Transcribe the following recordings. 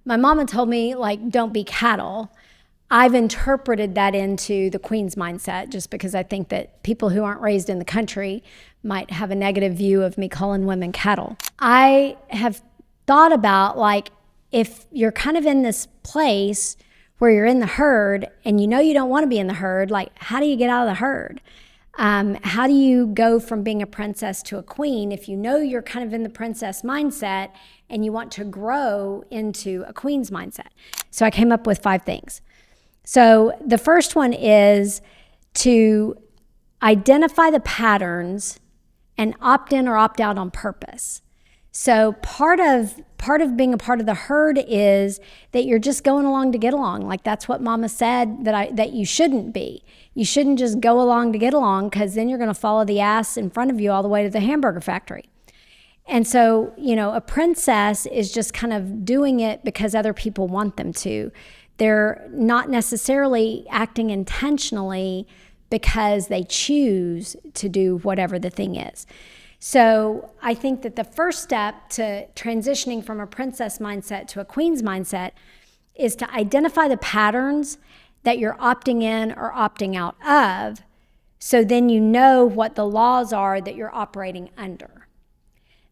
my mama told me, like, don't be cattle. I've interpreted that into the Queen's mindset just because I think that people who aren't raised in the country might have a negative view of me calling women cattle. I have thought about, like, if you're kind of in this place where you're in the herd and you know you don't want to be in the herd, like, how do you get out of the herd? How do you go from being a princess to a queen if you know you're kind of in the princess mindset and you want to grow into a queen's mindset? So I came up with 5 things. So the first one is to identify the patterns and opt in or opt out on purpose. So part of being a part of the herd is that you're just going along to get along. Like, that's what Mama said that you shouldn't be. You shouldn't just go along to get along, because then you're going to follow the ass in front of you all the way to the hamburger factory. And so, a princess is just kind of doing it because other people want them to. They're not necessarily acting intentionally because they choose to do whatever the thing is. So I think that the first step to transitioning from a princess mindset to a queen's mindset is to identify the patterns that you're opting in or opting out of, so then you know what the laws are that you're operating under.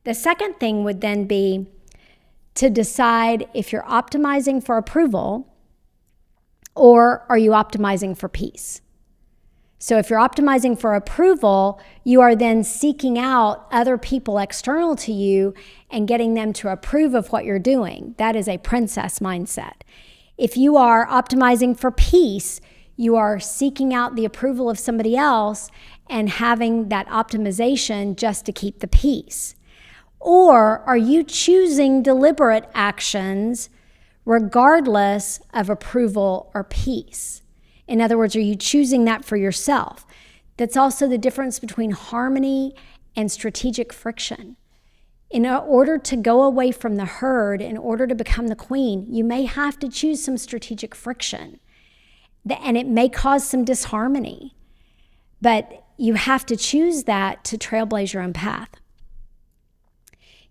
The second thing would then be to decide if you're optimizing for approval or are you optimizing for peace. So if you're optimizing for approval, you are then seeking out other people external to you and getting them to approve of what you're doing. That is a princess mindset. If you are optimizing for peace, you are seeking out the approval of somebody else and having that optimization just to keep the peace. Or are you choosing deliberate actions regardless of approval or peace? In other words, are you choosing that for yourself? That's also the difference between harmony and strategic friction. In order to go away from the herd, in order to become the queen, you may have to choose some strategic friction. And it may cause some disharmony. But you have to choose that to trailblaze your own path.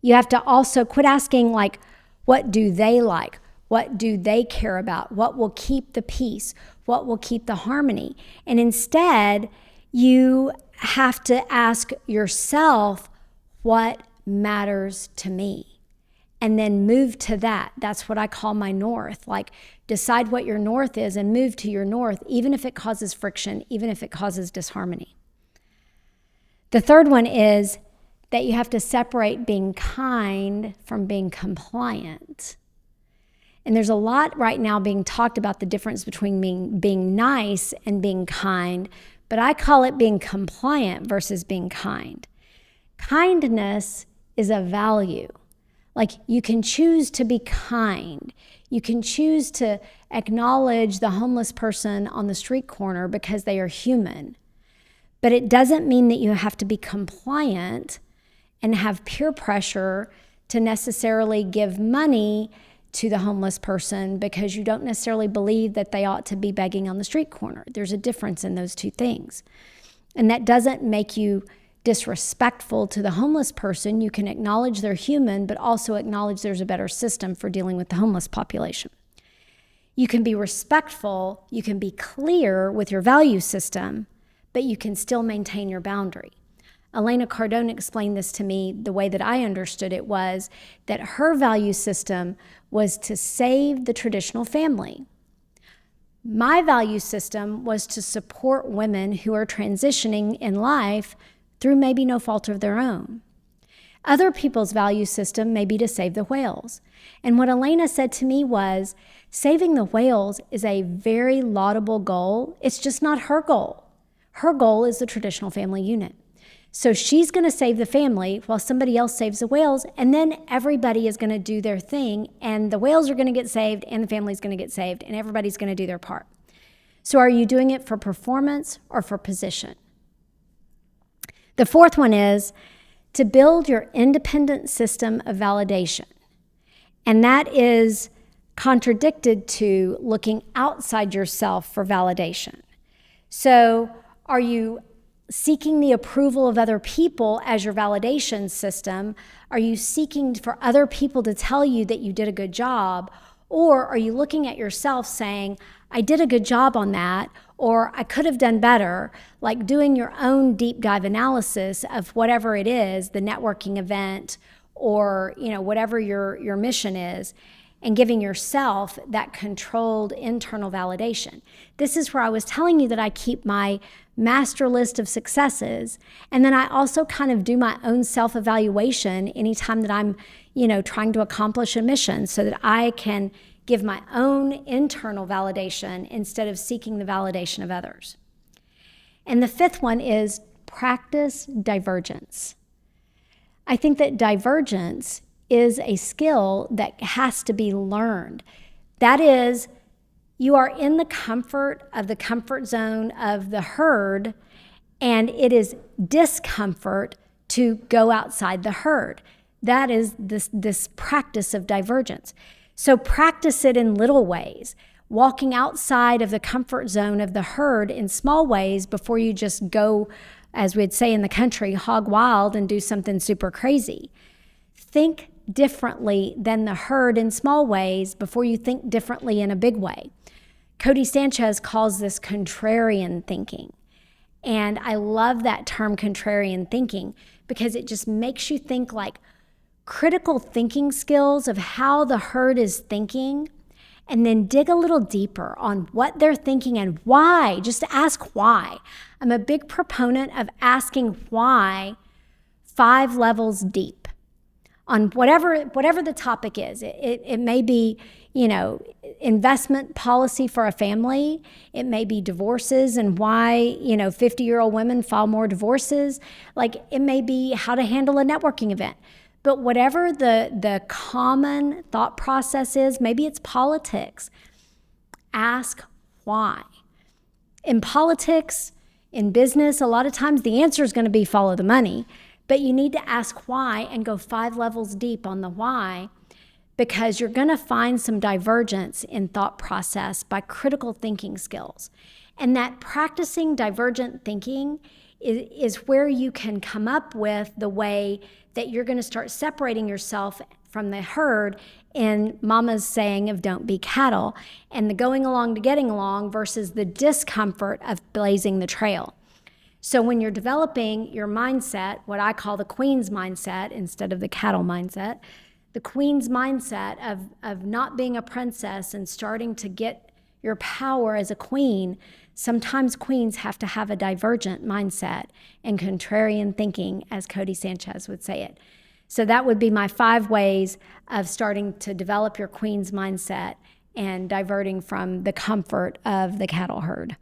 You have to also quit asking, like, what do they like? What do they care about? What will keep the peace? What will keep the harmony? And instead, you have to ask yourself, what matters to me? And then move to that. That's what I call my north. Like, decide what your north is and move to your north, even if it causes friction, even if it causes disharmony. The third one is that you have to separate being kind from being compliant. And there's a lot right now being talked about the difference between being nice and being kind, but I call it being compliant versus being kind. Kindness is a value. Like, you can choose to be kind. You can choose to acknowledge the homeless person on the street corner because they are human. But it doesn't mean that you have to be compliant and have peer pressure to necessarily give money to the homeless person because you don't necessarily believe that they ought to be begging on the street corner. There's a difference in those two things. And that doesn't make you disrespectful to the homeless person. You can acknowledge they're human, but also acknowledge there's a better system for dealing with the homeless population. You can be respectful, you can be clear with your value system, but you can still maintain your boundary. Elena Cardone explained this to me. The way that I understood it was that her value system was to save the traditional family. My value system was to support women who are transitioning in life through maybe no fault of their own. Other people's value system may be to save the whales. And what Elena said to me was, saving the whales is a very laudable goal. It's just not her goal. Her goal is the traditional family unit. So she's going to save the family while somebody else saves the whales, and then everybody is going to do their thing, and the whales are going to get saved, and the family's going to get saved, and everybody's going to do their part. So are you doing it for performance or for position? The fourth one is to build your independent system of validation. And that is contradicted to looking outside yourself for validation. So are you seeking the approval of other people as your validation system? Are you seeking for other people to tell you that you did a good job? Or are you looking at yourself saying, I did a good job on that, or I could have done better, like doing your own deep dive analysis of whatever it is, the networking event, or whatever your mission is, and giving yourself that controlled internal validation. This is where I was telling you that I keep my master list of successes, and then I also kind of do my own self-evaluation anytime that I'm trying to accomplish a mission, so that I can give my own internal validation instead of seeking the validation of others. And the fifth one is practice divergence. I think that divergence is a skill that has to be learned. That is, you are in the comfort zone of the herd, and it is discomfort to go outside the herd. That is this practice of divergence. So practice it in little ways, walking outside of the comfort zone of the herd in small ways before you just go, as we'd say in the country, hog wild and do something super crazy. Think differently than the herd in small ways before you think differently in a big way. Cody Sanchez calls this contrarian thinking. And I love that term, contrarian thinking, because it just makes you think like critical thinking skills of how the herd is thinking, and then dig a little deeper on what they're thinking and why. Just ask why. I'm a big proponent of asking why 5 levels deep on whatever the topic is. It may be, investment policy for a family. It may be divorces and why, 50-year-old women file more divorces. Like, it may be how to handle a networking event. But whatever the common thought process is, maybe it's politics. Ask why. In politics, in business, a lot of times the answer is going to be follow the money. But you need to ask why and go 5 levels deep on the why, because you're going to find some divergence in thought process by critical thinking skills. And that practicing divergent thinking is where you can come up with the way that you're going to start separating yourself from the herd in Mama's saying of don't be cattle, and the going along to getting along versus the discomfort of blazing the trail. So when you're developing your mindset, what I call the queen's mindset instead of the cattle mindset, the queen's mindset of not being a princess and starting to get your power as a queen, sometimes queens have to have a divergent mindset and contrarian thinking, as Cody Sanchez would say it. So that would be my 5 ways of starting to develop your queen's mindset and diverting from the comfort of the cattle herd.